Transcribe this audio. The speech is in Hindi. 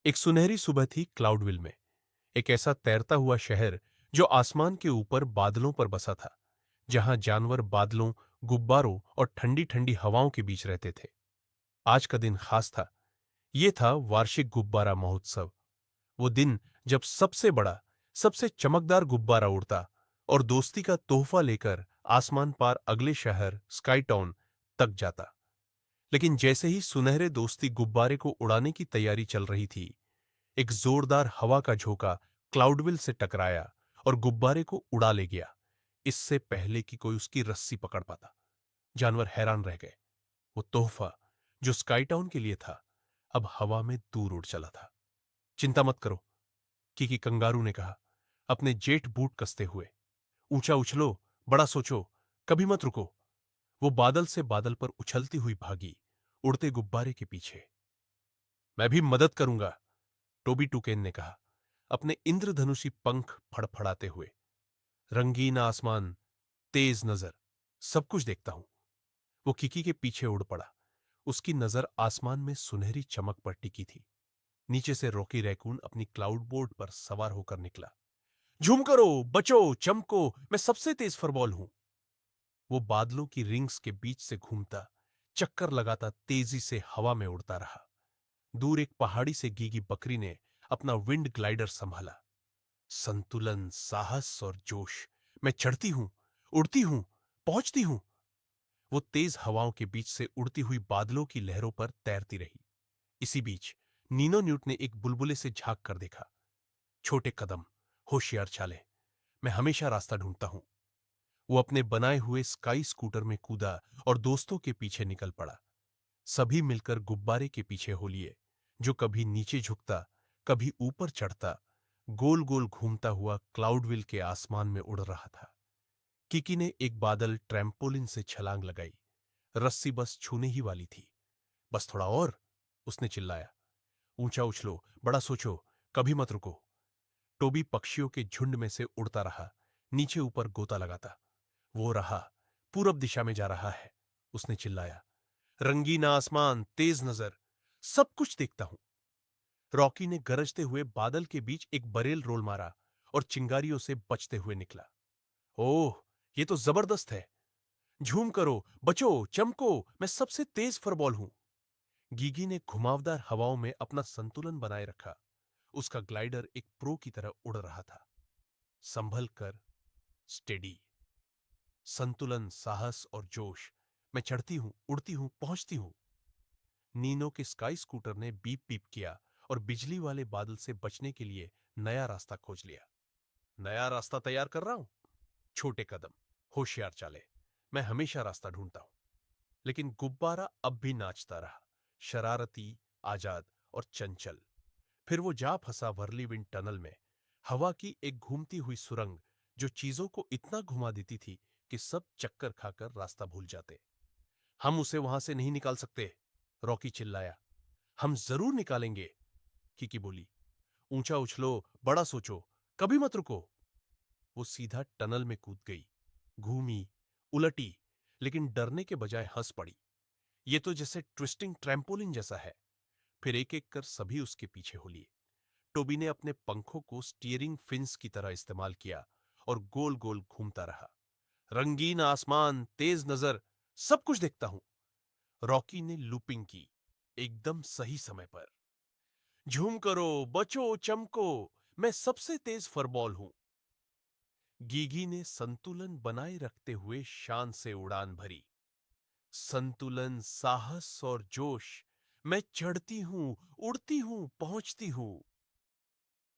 एक सुनहरी सुबह थी क्लाउडविल में। एक ऐसा तैरता हुआ शहर जो आसमान के ऊपर बादलों पर बसा था, जहां जानवर बादलों, गुब्बारों और ठंडी ठंडी हवाओं के बीच रहते थे। आज का दिन खास था। ये था वार्षिक गुब्बारा महोत्सव। वो दिन जब सबसे बड़ा, सबसे चमकदार गुब्बारा उड़ता और दोस्ती का तोहफा लेकर आसमान पार अगले शहर स्काई टाउन तक जाता। लेकिन जैसे ही सुनहरे दोस्ती गुब्बारे को उड़ाने की तैयारी चल रही थी, एक जोरदार हवा का झोंका क्लाउडविल से टकराया और गुब्बारे को उड़ा ले गया, इससे पहले कि कोई उसकी रस्सी पकड़ पाता। जानवर हैरान रह गए। वो तोहफा जो स्काई टाउन के लिए था, अब हवा में दूर उड़ चला था। चिंता मत करो, किकी कंगारू ने कहा, अपने जेठ बूट कसते हुए। ऊंचा उछलो, बड़ा सोचो, कभी मत रुको। वो बादल से बादल पर उछलती हुई भागी, उड़ते गुब्बारे के पीछे। मैं भी मदद करूंगा, टोबी टुकेन ने कहा, अपने इंद्रधनुषी पंख फड़फड़ाते हुए। रंगीन आसमान, तेज नजर, सब कुछ देखता हूं। वो किकी के पीछे उड़ पड़ा। उसकी नजर आसमान में सुनहरी चमक पर टिकी थी। नीचे से रॉकी रैकून अपनी क्लाउड बोर्ड पर सवार होकर निकला। झूम करो, बचो, चमको, मैं सबसे तेज फरबॉल हूं। वो बादलों की रिंग्स के बीच से घूमता, चक्कर लगाता तेजी से हवा में उड़ता रहा। दूर एक पहाड़ी से गीगी बकरी ने अपना विंड ग्लाइडर संभाला। संतुलन, साहस और जोश, मैं चढ़ती हूं, उड़ती हूं, पहुंचती हूं। वो तेज हवाओं के बीच से उड़ती हुई बादलों की लहरों पर तैरती रही। इसी बीच नीनो न्यूट ने एक बुलबुले से झांक कर देखा। छोटे कदम, होशियार चालें, मैं हमेशा रास्ता ढूंढता हूं। वो अपने बनाए हुए स्काई स्कूटर में कूदा और दोस्तों के पीछे निकल पड़ा। सभी मिलकर गुब्बारे के पीछे हो लिए, जो कभी नीचे झुकता, कभी ऊपर चढ़ता, गोल गोल घूमता हुआ क्लाउडविल के आसमान में उड़ रहा था। किकी ने एक बादल ट्रैम्पोलिन से छलांग लगाई। रस्सी बस छूने ही वाली थी। बस थोड़ा और, उसने चिल्लाया। ऊंचा उछलो, बड़ा सोचो, कभी मत रुको। टोबी पक्षियों के झुंड में से उड़ता रहा, नीचे ऊपर गोता लगाता। वो रहा, पूरब दिशा में जा रहा है, उसने चिल्लाया। रंगीन आसमान, तेज नजर, सब कुछ देखता हूं। रॉकी ने गरजते हुए बादल के बीच एक बरेल रोल मारा और चिंगारियों से बचते हुए निकला। ओह, ये तो जबरदस्त है। झूम करो, बचो, चमको, मैं सबसे तेज फरबॉल हूं। गीगी ने घुमावदार हवाओं में अपना संतुलन बनाए रखा। उसका ग्लाइडर एक प्रो की तरह उड़ रहा था। संभल कर, स्टेडी। संतुलन, साहस और जोश, मैं चढ़ती हूं, उड़ती हूं, पहुंचती हूं। नीनो के स्काई स्कूटर ने बीप बीप किया और बिजली वाले बादल से बचने के लिए नया रास्ता खोज लिया। नया रास्ता तैयार कर रहा हूं। छोटे कदम, होशियार चाले, मैं हमेशा रास्ता ढूंढता हूं। लेकिन गुब्बारा अब भी नाचता रहा, शरारती, आजाद और चंचल। फिर वो जा फंसा वर्लीविंड टनल में, हवा की एक घूमती हुई सुरंग, जो चीजों को इतना घुमा देती थी कि सब चक्कर खाकर रास्ता भूल जाते। हम उसे वहां से नहीं निकाल सकते, रॉकी चिल्लाया। हम जरूर निकालेंगे, किकी बोली। ऊंचा उछलो, बड़ा सोचो, कभी मत रुको। वो सीधा टनल में कूद गई, घूमी, उलटी, लेकिन डरने के बजाय हंस पड़ी। ये तो जैसे ट्विस्टिंग ट्रैम्पोलिन जैसा है। फिर एक एक कर सभी उसके पीछे हो लिए। टोबी ने अपने पंखों को स्टीयरिंग फिन्स की तरह इस्तेमाल किया और गोल गोल घूमता रहा। रंगीन आसमान, तेज नजर, सब कुछ देखता हूं। रॉकी ने लूपिंग की, एकदम सही समय पर। झूम करो, बचो, चमको, मैं सबसे तेज फरबॉल हूं। गीगी ने संतुलन बनाए रखते हुए शान से उड़ान भरी। संतुलन, साहस और जोश, मैं चढ़ती हूं, उड़ती हूं, पहुंचती हूं।